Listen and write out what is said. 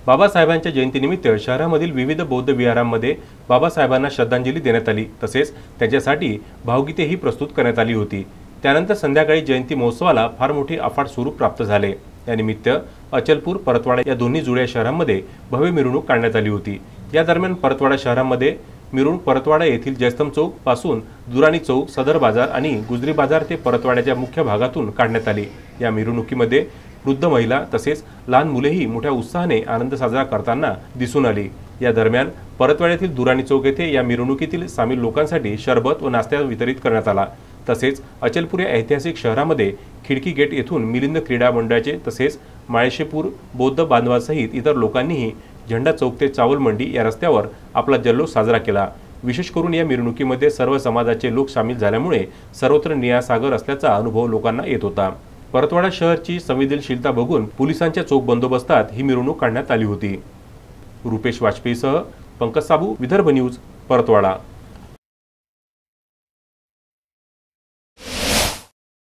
बाबासाहेबांच्या जयंतीनिमित्त शहरामधील विविध बौद्ध विहारांमध्ये बाबासाहेबांना श्रद्धांजली देण्यात आली। तसेच त्यांच्यासाठी भावगीतेही प्रस्तुत करण्यात आली होती। त्यानंतर संध्याकाळी जयंती महोत्सवाला फार मोठे अफाट स्वरूप प्राप्त झाले। यानिमित्त अचलपूर परतवाडा या दोन्ही जुळ्या शहरांमध्ये भव्य मिरवणूक काढण्यात आली होती। या दरम्यान परतवाडा शहरामध्ये मिरवणूक परतवाडा येथील जयस्तंभ चौक पासून दुराणी चौक, सदर बाजार आणि गुजरी बाजार ते परतवाड्याच्या मुख्य भागातून काढण्यात आली। या मिरवणुकीमध्ये वृद्ध महिला तसेच लहान मुलेही मोठ्या उत्साहाने आनंद साजरा करताना दिसून आली। या दरम्यान परतवाड्यातील दुराणी चौक येथे या मिरवणुकीतील सामील लोकांसाठी सरबत व नाश्ता वितरित करण्यात आला। तसेच अचलपूर या ऐतिहासिक शहरामध्ये खिडकी गेट येथून मिलिंद क्रीडा मंडळाचे तसेच माळशेपूर बौद्ध बांधवांसहित इतर लोकांनीही झेंडा चौक ते चावल मंडी या रस्त्यावर आपला जल्लोष साजरा केला। विशेष करून या मिरवणुकीमध्ये सर्व समाजाचे लोक सामील झाल्यामुळे सर्वत्र निळासागर असल्याचा अनुभव लोकांना येत होता। परतवाडा शहराची संवेदनशीलता बघून पोलिसांच्या चोख बंदोबस्तात ही मिरवणूक काढण्यात आली होती। रुपेश वाजपेयीसह पंकज साबू, विदर्भ न्यूज, परतवाडा।